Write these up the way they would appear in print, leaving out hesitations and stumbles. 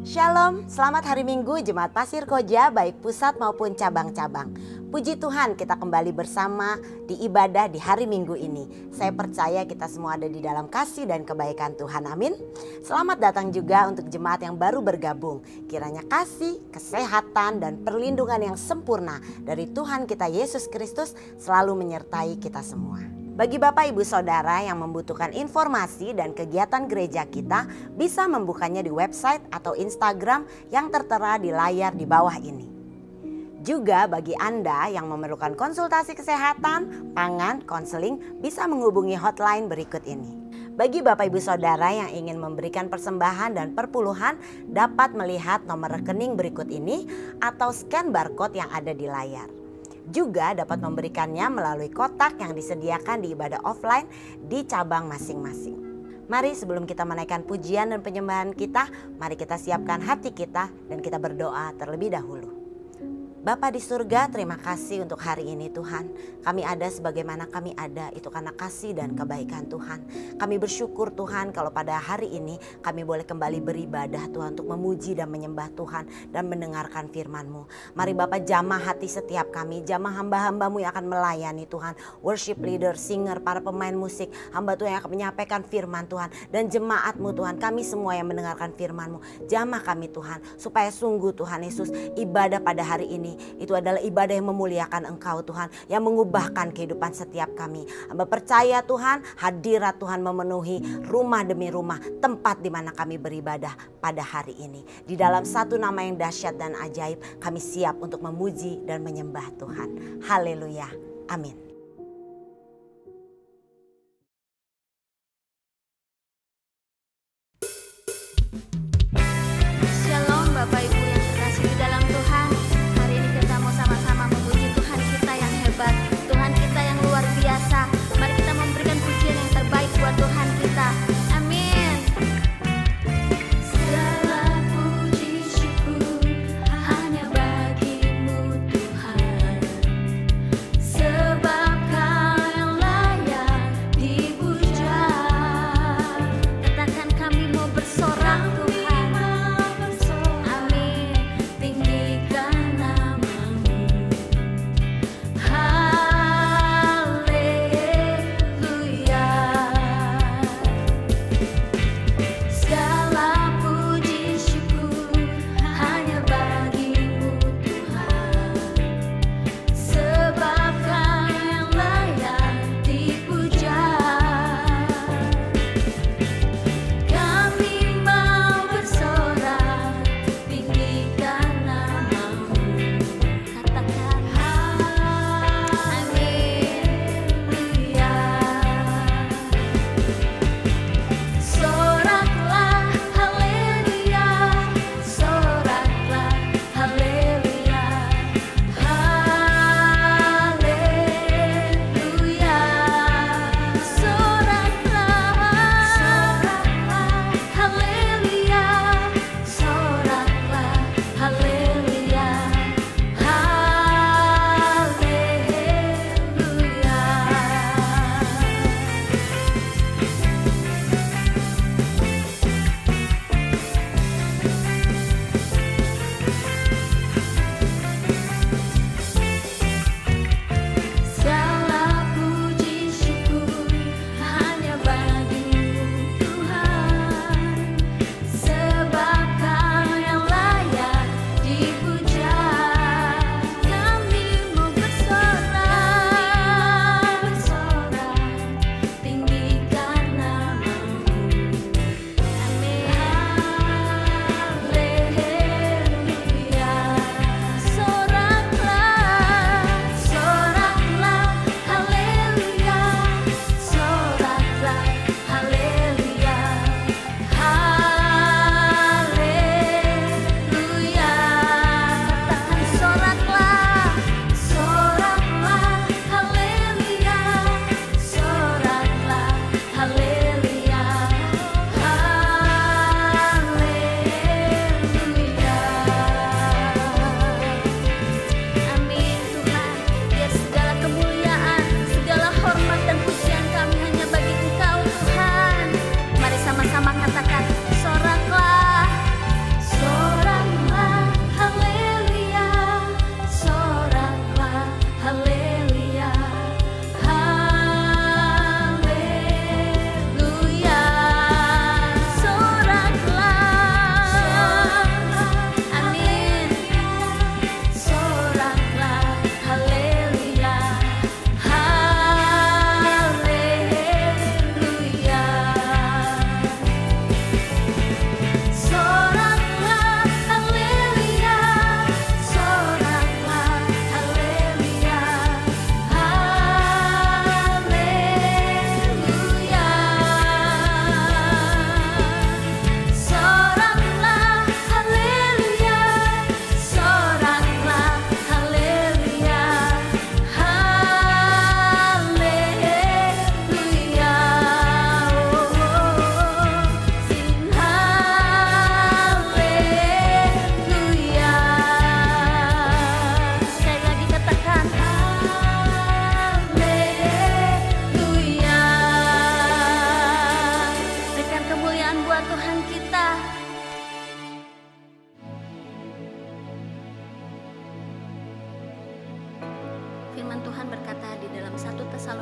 Shalom, selamat hari Minggu Jemaat Pasir Koja baik pusat maupun cabang-cabang. Puji Tuhan kita kembali bersama di ibadah di hari Minggu ini. Saya percaya kita semua ada di dalam kasih dan kebaikan Tuhan, amin. Selamat datang juga untuk jemaat yang baru bergabung. Kiranya kasih, kesehatan dan perlindungan yang sempurna dari Tuhan kita Yesus Kristus selalu menyertai kita semua. Bagi Bapak Ibu Saudara yang membutuhkan informasi dan kegiatan gereja kita, bisa membukanya di website atau Instagram yang tertera di layar di bawah ini. Juga bagi Anda yang memerlukan konsultasi kesehatan, pangan, konseling, bisa menghubungi hotline berikut ini. Bagi Bapak Ibu Saudara yang ingin memberikan persembahan dan perpuluhan, dapat melihat nomor rekening berikut ini atau scan barcode yang ada di layar. Juga dapat memberikannya melalui kotak yang disediakan di ibadah offline di cabang masing-masing. Mari sebelum kita menaikkan pujian dan penyembahan kita, mari kita siapkan hati kita dan kita berdoa terlebih dahulu. Bapa di surga, terima kasih untuk hari ini Tuhan. Kami ada sebagaimana kami ada, itu karena kasih dan kebaikan Tuhan. Kami bersyukur Tuhan kalau pada hari ini kami boleh kembali beribadah Tuhan, untuk memuji dan menyembah Tuhan dan mendengarkan firman-Mu. Mari Bapak jamah hati setiap kami, jamah hamba-hamba-Mu yang akan melayani Tuhan. Worship leader, singer, para pemain musik, hamba Tuhan yang akan menyampaikan firman Tuhan. Dan jemaat-Mu Tuhan, kami semua yang mendengarkan firman-Mu. Jamah kami Tuhan, supaya sungguh Tuhan Yesus, ibadah pada hari ini itu adalah ibadah yang memuliakan Engkau Tuhan, yang mengubahkan kehidupan setiap kami. Hamba percaya Tuhan, hadirat Tuhan memenuhi rumah demi rumah, tempat di mana kami beribadah pada hari ini. Di dalam satu nama yang dahsyat dan ajaib, kami siap untuk memuji dan menyembah Tuhan. Haleluya, amin. Shalom Bapak Ibu yang terkasih di dalam Tuhan. Hari ini kita mau sama-sama memuji Tuhan kita yang hebat, Tuhan kita yang luar biasa. Mari kita memberikan pujian yang terbaik buat Tuhan kita. Amin. Segala puji syukur hanya bagi-Mu Tuhan. Sebab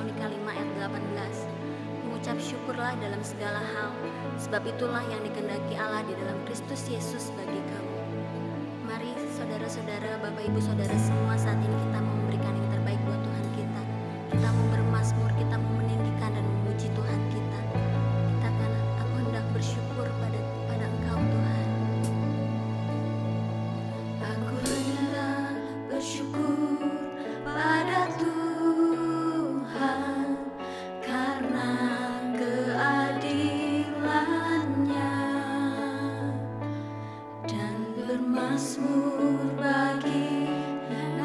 Tesalonika 5 ayat 18. Mengucap syukurlah dalam segala hal, sebab itulah yang dikehendaki Allah di dalam Kristus Yesus bagi kamu. Mari saudara-saudara, Bapak Ibu Saudara semua, saat ini kita mau memberikan yang terbaik buat Tuhan kita. Kita mau bermazmur, kita mau meninggikan dan memuji Tuhan kita. Kita akan, aku hendak bersyukur pada Engkau Tuhan. Aku hendak bersyukur pada Tuhan karena keadilan-Nya, dan bermazmur bagi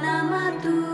nama Tuhan.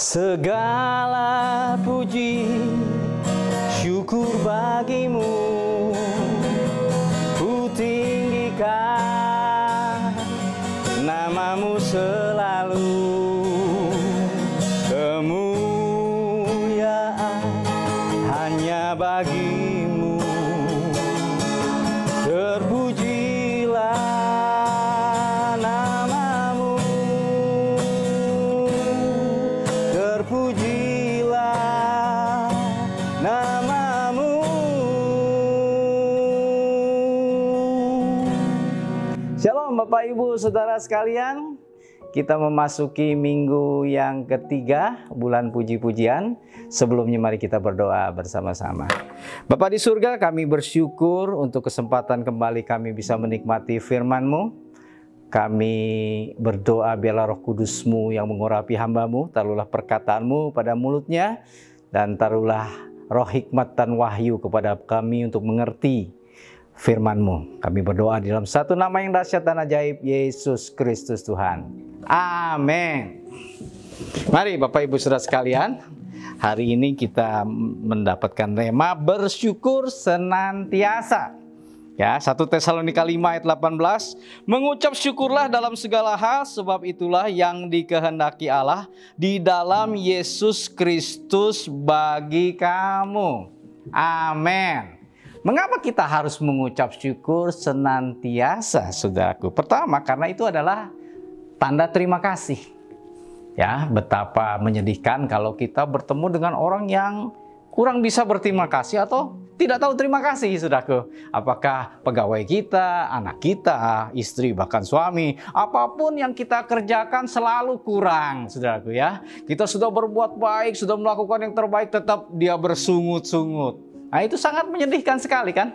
Segala puji syukur bagimu, ku tinggikan namamu selalu. Kemuliaan hanya bagimu, terpujilah namamu, terpujilah namamu. Shalom Bapak Ibu Saudara sekalian, kita memasuki minggu yang ketiga bulan puji-pujian. Sebelumnya mari kita berdoa bersama-sama. Bapa di surga, kami bersyukur untuk kesempatan kembali kami bisa menikmati firman-Mu. Kami berdoa biarlah Roh Kudus-Mu yang mengurapi hamba-Mu, taruhlah perkataan-Mu pada mulutnya, dan taruhlah roh hikmat dan wahyu kepada kami untuk mengerti firman-Mu. Kami berdoa di dalam satu nama yang dahsyat dan ajaib, Yesus Kristus Tuhan. Amin. Mari Bapak Ibu Saudara sekalian, hari ini kita mendapatkan tema bersyukur senantiasa. Ya, 1 Tesalonika 5 ayat 18, mengucap syukurlah dalam segala hal, sebab itulah yang dikehendaki Allah di dalam Yesus Kristus bagi kamu. Amin. Mengapa kita harus mengucap syukur senantiasa, saudaraku? Pertama, karena itu adalah tanda terima kasih. Ya, betapa menyedihkan kalau kita bertemu dengan orang yang kurang bisa berterima kasih atau tidak tahu terima kasih, saudaraku. Apakah pegawai kita, anak kita, istri, bahkan suami, apapun yang kita kerjakan selalu kurang, saudaraku ya. Kita sudah berbuat baik, sudah melakukan yang terbaik, tetap dia bersungut-sungut. Nah, itu sangat menyedihkan sekali kan?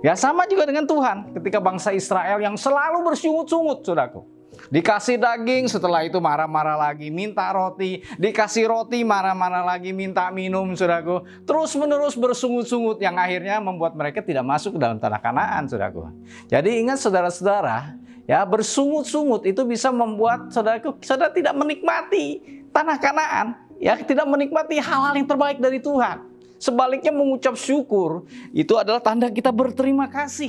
Ya, sama juga dengan Tuhan ketika bangsa Israel yang selalu bersungut-sungut, saudaraku. Dikasih daging, setelah itu marah-marah lagi, minta roti. Dikasih roti, marah-marah lagi, minta minum, saudaraku. Terus-menerus bersungut-sungut yang akhirnya membuat mereka tidak masuk ke dalam tanah Kanaan, saudaraku. Jadi ingat saudara-saudara, ya, bersungut-sungut itu bisa membuat saudaraku, saudara tidak menikmati tanah Kanaan, ya, tidak menikmati hal-hal yang terbaik dari Tuhan. Sebaliknya mengucap syukur itu adalah tanda kita berterima kasih.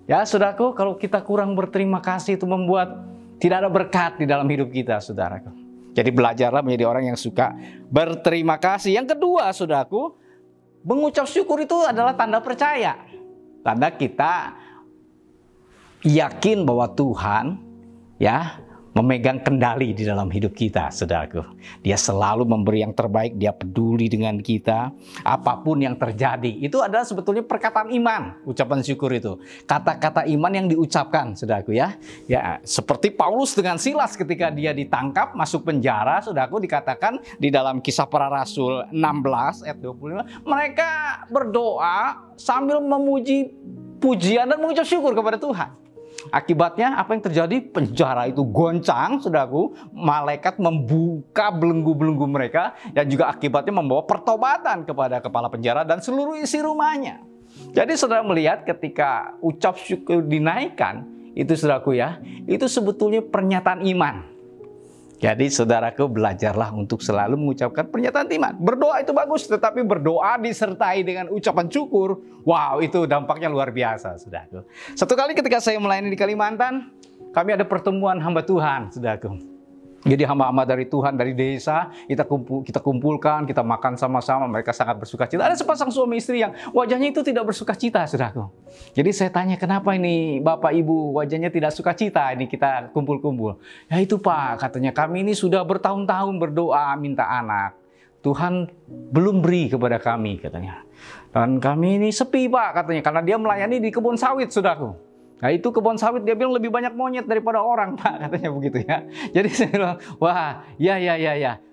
Ya, saudaraku, kalau kita kurang berterima kasih itu membuat tidak ada berkat di dalam hidup kita, saudaraku. Jadi belajarlah menjadi orang yang suka berterima kasih. Yang kedua, saudaraku, mengucap syukur itu adalah tanda percaya. Tanda kita yakin bahwa Tuhan, ya, memegang kendali di dalam hidup kita, saudaraku. Dia selalu memberi yang terbaik, dia peduli dengan kita, apapun yang terjadi. Itu adalah sebetulnya perkataan iman, ucapan syukur itu. Kata-kata iman yang diucapkan, saudaraku ya. Ya, seperti Paulus dengan Silas ketika dia ditangkap, masuk penjara, saudaraku, dikatakan di dalam Kisah Para Rasul 16 ayat 25, mereka berdoa sambil memuji pujian dan mengucap syukur kepada Tuhan. Akibatnya apa yang terjadi? Penjara itu goncang, saudaraku. Malaikat membuka belenggu-belenggu mereka, dan juga akibatnya membawa pertobatan kepada kepala penjara dan seluruh isi rumahnya. Jadi saudara melihat ketika ucap syukur dinaikkan, itu saudaraku ya, itu sebetulnya pernyataan iman. Jadi saudaraku, belajarlah untuk selalu mengucapkan pernyataan iman. Berdoa itu bagus, tetapi berdoa disertai dengan ucapan syukur, wow, itu dampaknya luar biasa, saudaraku. Satu kali ketika saya melayani di Kalimantan, kami ada pertemuan hamba Tuhan, saudaraku. Jadi hamba-hamba dari Tuhan, dari desa, kita kumpulkan, kita makan sama-sama, mereka sangat bersuka cita. Ada sepasang suami istri yang wajahnya itu tidak bersuka cita, saudaraku. Jadi saya tanya, kenapa ini Bapak Ibu wajahnya tidak suka cita, ini kita kumpul-kumpul. Ya itu Pak, katanya kami ini sudah bertahun-tahun berdoa minta anak. Tuhan belum beri kepada kami, katanya. Dan kami ini sepi Pak, katanya, karena dia melayani di kebun sawit, saudaraku. Nah itu kebun sawit dia bilang lebih banyak monyet daripada orang Pak, katanya begitu ya. Jadi saya bilang, wah ya.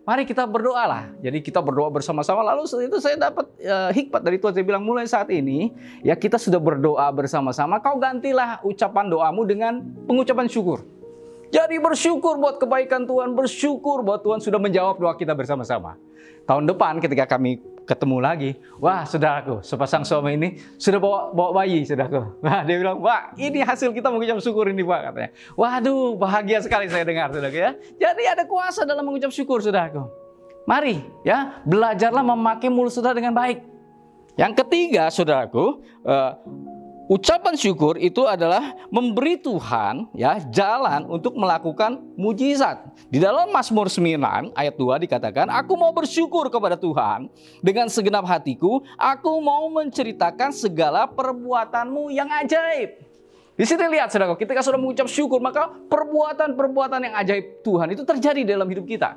Mari kita berdoa lah. Jadi kita berdoa bersama-sama. Lalu itu saya dapat hikmat dari Tuhan. Saya bilang mulai saat ini ya kita sudah berdoa bersama-sama. Kau gantilah ucapan doamu dengan pengucapan syukur. Jadi bersyukur buat kebaikan Tuhan. Bersyukur bahwa Tuhan sudah menjawab doa kita bersama-sama. Tahun depan ketika kami ketemu lagi, wah saudaraku, sepasang suami ini sudah bawa bayi, saudaraku. Wah, dia bilang, wah ini hasil kita mengucap syukur ini Pak, katanya. Waduh, bahagia sekali saya dengar, saudaraku ya. Jadi ada kuasa dalam mengucap syukur, saudaraku. Mari ya, belajarlah memakai mulut saudara dengan baik. Yang ketiga, saudaraku, ucapan syukur itu adalah memberi Tuhan ya jalan untuk melakukan mujizat. Di dalam Mazmur 9 ayat 2 dikatakan, aku mau bersyukur kepada Tuhan dengan segenap hatiku, aku mau menceritakan segala perbuatanmu yang ajaib. Di sini lihat saudaraku, ketika sudah mengucap syukur, maka perbuatan-perbuatan yang ajaib Tuhan itu terjadi dalam hidup kita.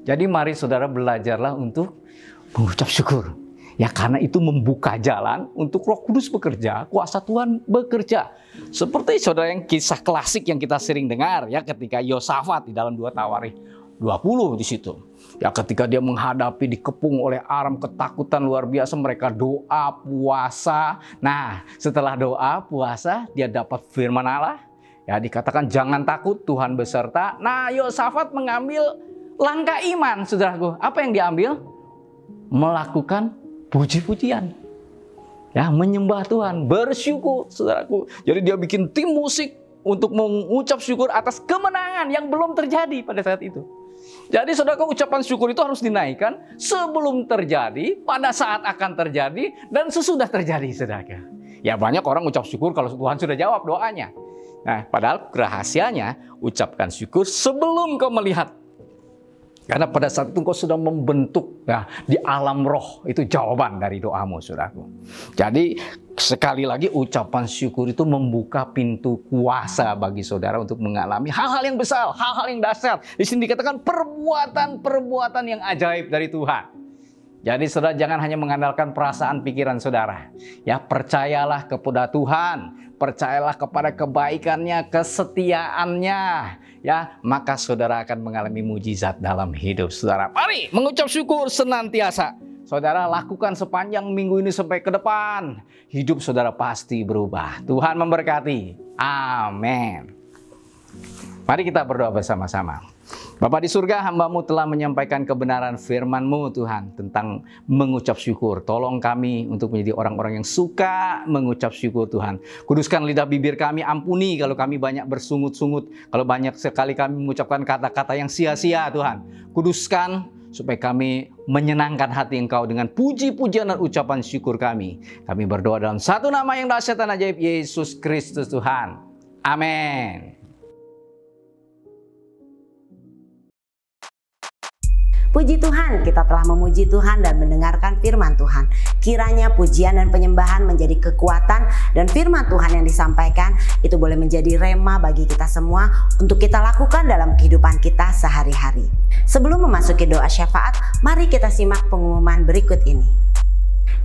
Jadi mari saudara belajarlah untuk mengucap syukur. Ya, karena itu membuka jalan untuk Roh Kudus bekerja, kuasa Tuhan bekerja. Seperti saudara yang kisah klasik yang kita sering dengar ya, ketika Yosafat di dalam 2 Tawarikh 20 di situ. Ya, ketika dia menghadapi dikepung oleh Aram, ketakutan luar biasa, mereka doa, puasa. Nah, setelah doa, puasa, dia dapat firman Allah. Ya, dikatakan jangan takut, Tuhan beserta. Nah, Yosafat mengambil langkah iman, saudaraku. Apa yang diambil? Melakukan puji-pujian, ya, menyembah Tuhan, bersyukur, saudaraku. Jadi dia bikin tim musik untuk mengucap syukur atas kemenangan yang belum terjadi pada saat itu. Jadi saudaraku, ucapan syukur itu harus dinaikkan sebelum terjadi, pada saat akan terjadi, dan sesudah terjadi, saudaraku. Ya, banyak orang ucap syukur kalau Tuhan sudah jawab doanya. Nah, padahal rahasianya ucapkan syukur sebelum kau melihat. Karena pada saat itu engkau sudah membentuk ya, di alam roh, itu jawaban dari doamu, saudaraku. Jadi sekali lagi ucapan syukur itu membuka pintu kuasa bagi saudara untuk mengalami hal-hal yang besar, hal-hal yang dahsyat. Di sini dikatakan perbuatan-perbuatan yang ajaib dari Tuhan. Jadi saudara jangan hanya mengandalkan perasaan pikiran saudara. Ya, percayalah kepada Tuhan, percayalah kepada kebaikannya, kesetiaannya. Ya, maka saudara akan mengalami mujizat dalam hidup saudara. Mari mengucap syukur senantiasa. Saudara lakukan sepanjang minggu ini sampai ke depan. Hidup saudara pasti berubah. Tuhan memberkati. Amin. Mari kita berdoa bersama-sama. Bapa di surga, hamba-Mu telah menyampaikan kebenaran firman-Mu Tuhan tentang mengucap syukur. Tolong kami untuk menjadi orang-orang yang suka mengucap syukur Tuhan. Kuduskan lidah bibir kami, ampuni kalau kami banyak bersungut-sungut. Kalau banyak sekali kami mengucapkan kata-kata yang sia-sia Tuhan. Kuduskan supaya kami menyenangkan hati Engkau dengan puji-pujian dan ucapan syukur kami. Kami berdoa dalam satu nama yang dahsyat dan ajaib, Yesus Kristus Tuhan. Amin. Puji Tuhan, kita telah memuji Tuhan dan mendengarkan firman Tuhan. Kiranya pujian dan penyembahan menjadi kekuatan dan firman Tuhan yang disampaikan itu boleh menjadi rema bagi kita semua untuk kita lakukan dalam kehidupan kita sehari-hari. Sebelum memasuki doa syafaat, mari kita simak pengumuman berikut ini.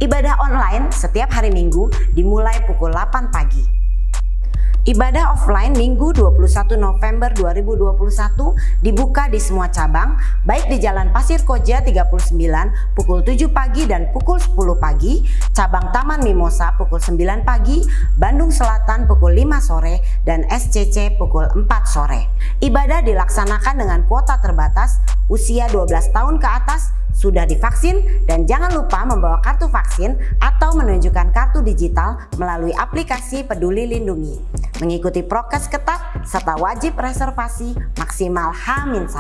Ibadah online setiap hari Minggu dimulai pukul 8 pagi. Ibadah offline Minggu 21 November 2021 dibuka di semua cabang, baik di Jalan Pasir Koja 39 pukul 7 pagi dan pukul 10 pagi, cabang Taman Mimosa pukul 9 pagi, Bandung Selatan pukul 5 sore, dan SCC pukul 4 sore. Ibadah dilaksanakan dengan kuota terbatas, usia 12 tahun ke atas, sudah divaksin, dan jangan lupa membawa kartu vaksin atau menunjukkan kartu digital melalui aplikasi Peduli Lindungi. Mengikuti prokes ketat serta wajib reservasi maksimal H-1.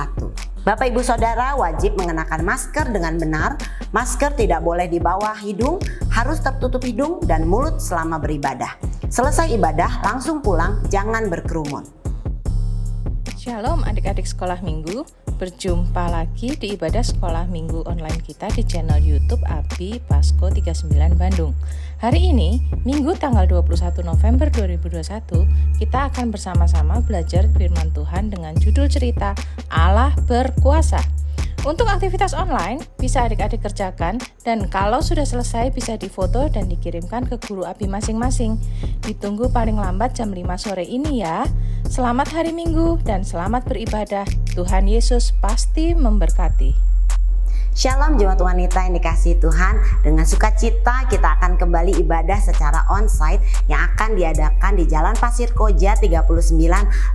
Bapak Ibu Saudara wajib mengenakan masker dengan benar. Masker tidak boleh di bawah hidung, harus tertutup hidung dan mulut selama beribadah. Selesai ibadah langsung pulang, jangan berkerumun. Shalom adik-adik sekolah minggu, berjumpa lagi di ibadah sekolah minggu online kita di channel YouTube ABI Pasko 39 Bandung. Hari ini, Minggu tanggal 21 November 2021, kita akan bersama-sama belajar firman Tuhan dengan judul cerita Allah Berkuasa. Untuk aktivitas online, bisa adik-adik kerjakan, dan kalau sudah selesai bisa difoto dan dikirimkan ke guru ABI masing-masing. Ditunggu paling lambat jam 5 sore ini ya. Selamat hari Minggu dan selamat beribadah. Tuhan Yesus pasti memberkati. Shalom jemaat wanita yang dikasihi Tuhan, dengan sukacita kita akan kembali ibadah secara onsite yang akan diadakan di Jalan Pasir Koja 39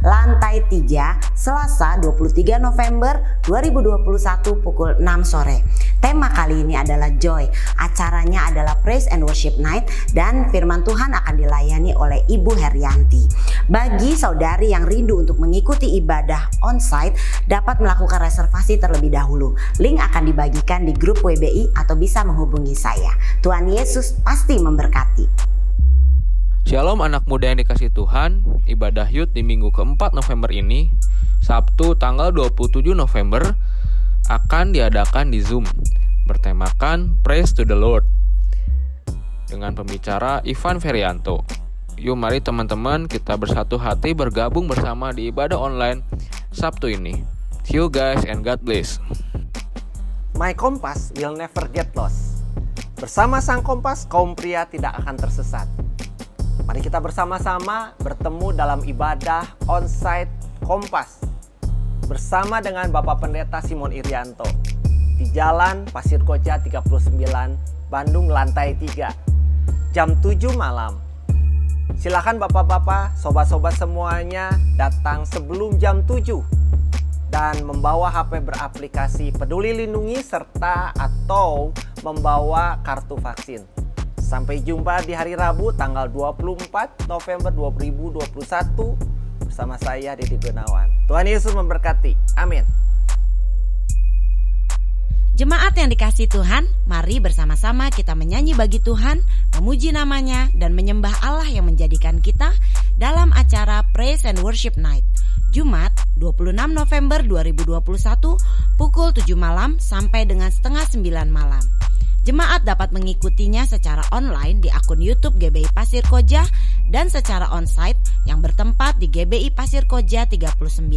lantai 3 Selasa 23 November 2021 pukul 6 sore. Tema kali ini adalah Joy. Acaranya adalah Praise and Worship Night dan firman Tuhan akan dilayani oleh Ibu Herianti. Bagi saudari yang rindu untuk mengikuti ibadah onsite, dapat melakukan reservasi terlebih dahulu. Link akan dibagikan di grup WBI atau bisa menghubungi saya. Tuhan Yesus pasti memberkati. Shalom anak muda yang dikasih Tuhan, ibadah Youth di minggu keempat November ini, Sabtu tanggal 27 November, akan diadakan di Zoom, bertemakan Praise to the Lord, dengan pembicara Ivan Ferianto. Yuk mari teman-teman kita bersatu hati bergabung bersama di ibadah online Sabtu ini. See you guys and God bless. My Kompas will never get lost. Bersama Sang Kompas, kaum pria tidak akan tersesat. Mari kita bersama-sama bertemu dalam ibadah onsite Kompas bersama dengan Bapak Pendeta Simon Irianto di Jalan Pasir Koja 39, Bandung lantai 3, jam 7 malam. Silakan bapak-bapak, sobat-sobat semuanya datang sebelum jam 7 dan membawa HP beraplikasi Peduli Lindungi serta atau membawa kartu vaksin. Sampai jumpa di hari Rabu tanggal 24 November 2021 bersama saya Didi Gunawan. Tuhan Yesus memberkati. Amin. Jemaat yang dikasihi Tuhan, mari bersama-sama kita menyanyi bagi Tuhan, memuji namanya, dan menyembah Allah yang menjadikan kita dalam acara Praise and Worship Night, Jumat 26 November 2021 pukul 7 malam sampai dengan setengah 9 malam. Jemaat dapat mengikutinya secara online di akun YouTube GBI Pasir Koja dan secara onsite yang bertempat di GBI Pasir Koja 39.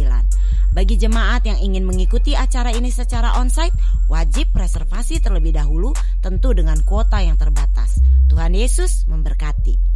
Bagi jemaat yang ingin mengikuti acara ini secara onsite, wajib reservasi terlebih dahulu, tentu dengan kuota yang terbatas. Tuhan Yesus memberkati.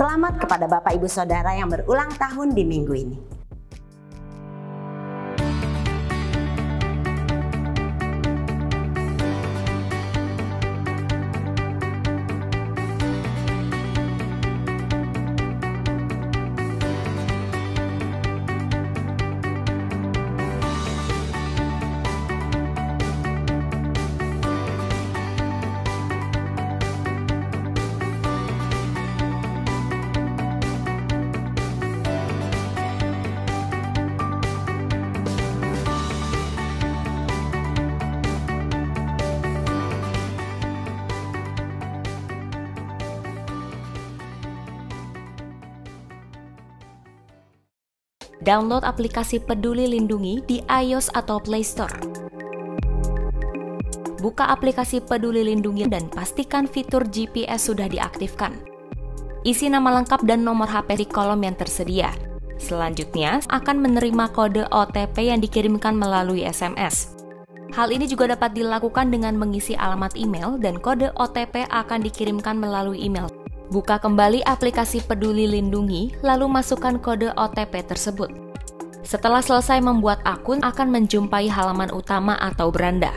Selamat kepada Bapak Ibu Saudara yang berulang tahun di minggu ini. Download aplikasi Peduli Lindungi di iOS atau Play Store. Buka aplikasi Peduli Lindungi dan pastikan fitur GPS sudah diaktifkan. Isi nama lengkap dan nomor HP di kolom yang tersedia. Selanjutnya, akan menerima kode OTP yang dikirimkan melalui SMS. Hal ini juga dapat dilakukan dengan mengisi alamat email dan kode OTP akan dikirimkan melalui email. Buka kembali aplikasi Peduli Lindungi, lalu masukkan kode OTP tersebut. Setelah selesai membuat akun, akan menjumpai halaman utama atau beranda.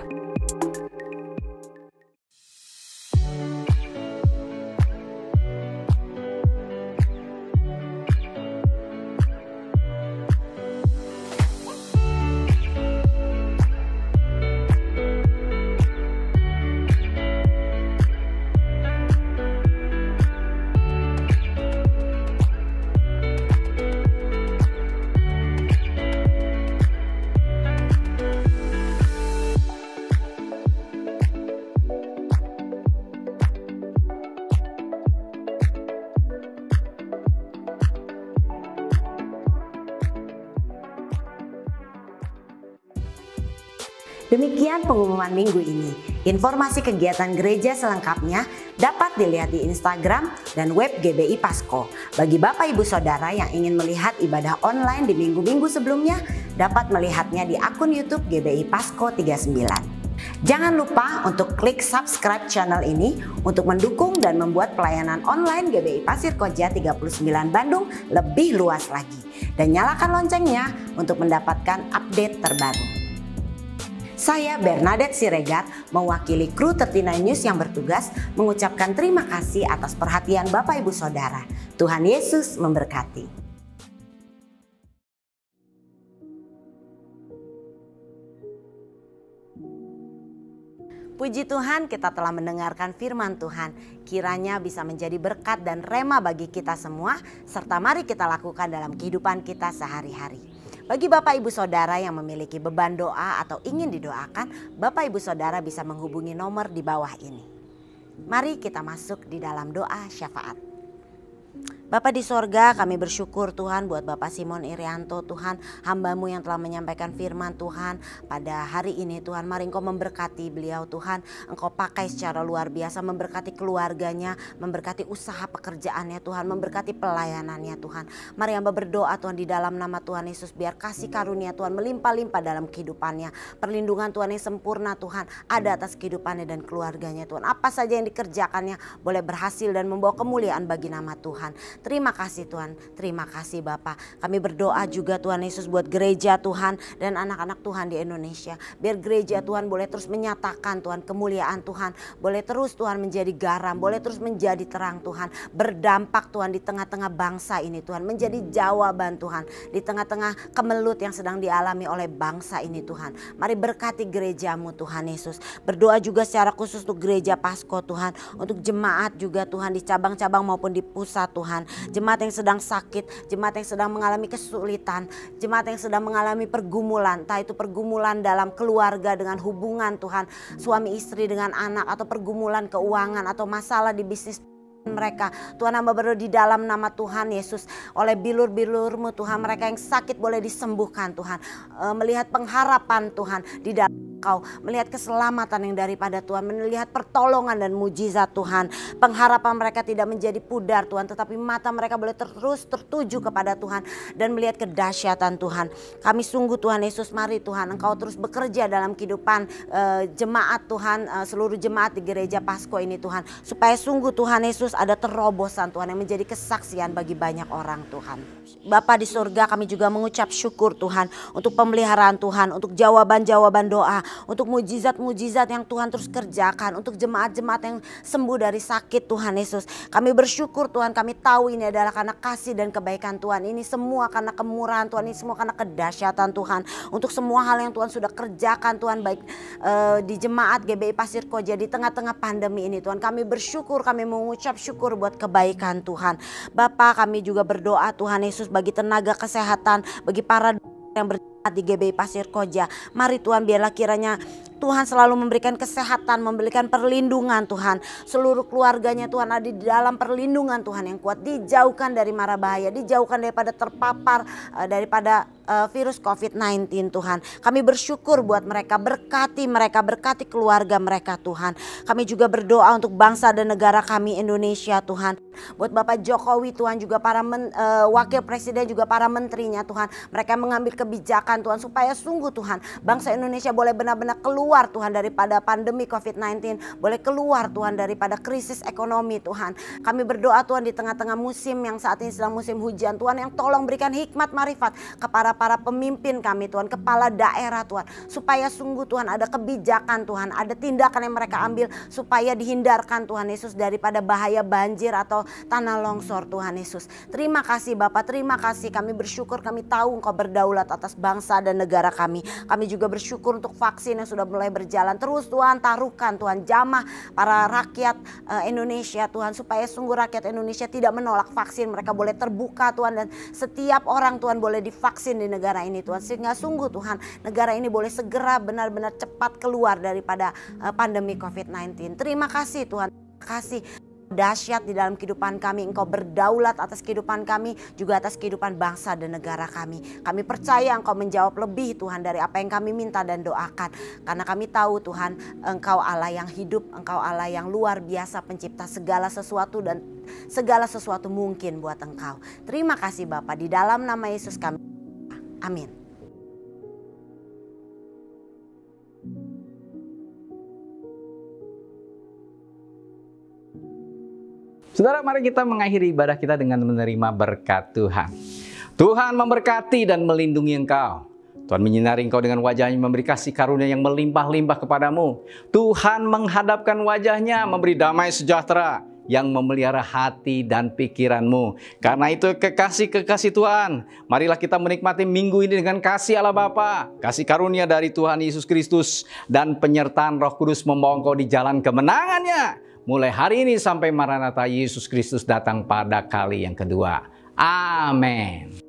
Demikian pengumuman minggu ini. Informasi kegiatan gereja selengkapnya dapat dilihat di Instagram dan web GBI Pasko. Bagi Bapak Ibu Saudara yang ingin melihat ibadah online di minggu-minggu sebelumnya, dapat melihatnya di akun YouTube GBI Pasko 39. Jangan lupa untuk klik subscribe channel ini untuk mendukung dan membuat pelayanan online GBI Pasir Koja 39 Bandung lebih luas lagi. Dan nyalakan loncengnya untuk mendapatkan update terbaru. Saya Bernadette Siregar mewakili kru 39 News yang bertugas mengucapkan terima kasih atas perhatian Bapak Ibu Saudara. Tuhan Yesus memberkati. Puji Tuhan, kita telah mendengarkan firman Tuhan. Kiranya bisa menjadi berkat dan rema bagi kita semua, serta mari kita lakukan dalam kehidupan kita sehari-hari. Bagi Bapak Ibu Saudara yang memiliki beban doa atau ingin didoakan, Bapak Ibu Saudara bisa menghubungi nomor di bawah ini. Mari kita masuk di dalam doa syafaat. Bapa di sorga, kami bersyukur Tuhan buat Bapak Simon Irianto, Tuhan hamba-Mu yang telah menyampaikan firman Tuhan pada hari ini. Tuhan, mari Engkau memberkati beliau Tuhan, Engkau pakai secara luar biasa, memberkati keluarganya, memberkati usaha pekerjaannya Tuhan, memberkati pelayanannya Tuhan. Mari hamba berdoa Tuhan di dalam nama Tuhan Yesus, biar kasih karunia Tuhan melimpah-limpah dalam kehidupannya. Perlindungan Tuhan yang sempurna Tuhan ada atas kehidupannya dan keluarganya Tuhan. Apa saja yang dikerjakannya boleh berhasil dan membawa kemuliaan bagi nama Tuhan. Terima kasih Tuhan, terima kasih Bapa. Kami berdoa juga Tuhan Yesus buat gereja Tuhan dan anak-anak Tuhan di Indonesia. Biar gereja Tuhan boleh terus menyatakan Tuhan kemuliaan Tuhan. Boleh terus Tuhan menjadi garam, boleh terus menjadi terang Tuhan. Berdampak Tuhan di tengah-tengah bangsa ini Tuhan. Menjadi jawaban Tuhan di tengah-tengah kemelut yang sedang dialami oleh bangsa ini Tuhan. Mari berkati gereja-Mu Tuhan Yesus. Berdoa juga secara khusus untuk gereja Pasko Tuhan. Untuk jemaat juga Tuhan di cabang-cabang maupun di pusat Tuhan. Jemaat yang sedang sakit, jemaat yang sedang mengalami kesulitan, jemaat yang sedang mengalami pergumulan, entah itu pergumulan dalam keluarga dengan hubungan Tuhan, suami istri dengan anak, atau pergumulan keuangan atau masalah di bisnis mereka. Tuhan, hamba berdoa di dalam nama Tuhan Yesus, oleh bilur-bilur-Mu Tuhan, mereka yang sakit boleh disembuhkan Tuhan, melihat pengharapan Tuhan di dalam Engkau, melihat keselamatan yang daripada Tuhan, melihat pertolongan dan mujizat Tuhan. Pengharapan mereka tidak menjadi pudar Tuhan, tetapi mata mereka boleh terus tertuju kepada Tuhan dan melihat kedahsyatan Tuhan. Kami sungguh Tuhan Yesus, mari Tuhan Engkau terus bekerja dalam kehidupan jemaat Tuhan, seluruh jemaat di gereja Pasko ini Tuhan, supaya sungguh Tuhan Yesus ada terobosan Tuhan yang menjadi kesaksian bagi banyak orang Tuhan. Bapa di surga, kami juga mengucap syukur Tuhan untuk pemeliharaan Tuhan, untuk jawaban-jawaban doa, untuk mujizat-mujizat yang Tuhan terus kerjakan, untuk jemaat-jemaat yang sembuh dari sakit Tuhan Yesus. Kami bersyukur Tuhan, kami tahu ini adalah karena kasih dan kebaikan Tuhan. Ini semua karena kemurahan Tuhan, ini semua karena kedahsyatan Tuhan. Untuk semua hal yang Tuhan sudah kerjakan Tuhan, baik di jemaat GBI Pasir Koja di tengah-tengah pandemi ini Tuhan. Kami bersyukur, kami mengucap syukur buat kebaikan Tuhan. Bapa, kami juga berdoa Tuhan Yesus bagi tenaga kesehatan, bagi para yang di GBI Pasir Koja. Mari Tuhan, biarlah kiranya Tuhan selalu memberikan kesehatan, memberikan perlindungan Tuhan. Seluruh keluarganya Tuhan ada di dalam perlindungan Tuhan yang kuat. Dijauhkan dari mara bahaya, dijauhkan daripada terpapar daripada virus COVID-19 Tuhan. Kami bersyukur buat mereka, berkati keluarga mereka Tuhan. Kami juga berdoa untuk bangsa dan negara kami Indonesia Tuhan. Buat Bapak Jokowi Tuhan, juga para wakil presiden, juga para menterinya Tuhan. Mereka mengambil kebijakan Tuhan supaya sungguh Tuhan bangsa Indonesia boleh benar-benar keluar Tuhan daripada pandemi COVID-19. Boleh keluar Tuhan daripada krisis ekonomi Tuhan. Kami berdoa Tuhan di tengah-tengah musim yang saat ini sedang musim hujan Tuhan, yang tolong berikan hikmat marifat kepada para pemimpin kami Tuhan, kepala daerah Tuhan, supaya sungguh Tuhan ada kebijakan Tuhan, ada tindakan yang mereka ambil supaya dihindarkan Tuhan Yesus daripada bahaya banjir atau tanah longsor Tuhan Yesus. Terima kasih Bapak, terima kasih. Kami bersyukur, kami tahu Engkau berdaulat atas bangsa dan negara kami. Kami juga bersyukur untuk vaksin yang sudah mulai berjalan. Terus Tuhan taruhkan Tuhan jamah para rakyat Indonesia Tuhan, supaya sungguh rakyat Indonesia tidak menolak vaksin. Mereka boleh terbuka Tuhan, dan setiap orang Tuhan boleh divaksin di negara ini Tuhan, sehingga sungguh Tuhan negara ini boleh segera benar-benar cepat keluar daripada pandemi COVID-19. Terima kasih Tuhan, terima kasih. dahsyat di dalam kehidupan kami. Engkau berdaulat atas kehidupan kami, juga atas kehidupan bangsa dan negara kami. Kami percaya Engkau menjawab lebih Tuhan dari apa yang kami minta dan doakan. Karena kami tahu Tuhan, Engkau Allah yang hidup, Engkau Allah yang luar biasa, pencipta segala sesuatu dan segala sesuatu mungkin buat Engkau. Terima kasih Bapa, di dalam nama Yesus kami. Amin. Saudara, mari kita mengakhiri ibadah kita dengan menerima berkat Tuhan. Tuhan memberkati dan melindungi engkau. Tuhan menyinari engkau dengan wajahnya, memberi kasih karunia yang melimpah-limpah kepadamu. Tuhan menghadapkan wajahnya, memberi damai sejahtera yang memelihara hati dan pikiranmu. Karena itu kekasih-kekasih Tuhan, marilah kita menikmati minggu ini dengan kasih Allah Bapa, kasih karunia dari Tuhan Yesus Kristus, dan penyertaan Roh Kudus membawa engkau di jalan kemenangannya. Mulai hari ini sampai Maranatha Yesus Kristus datang pada kali yang kedua. Amin.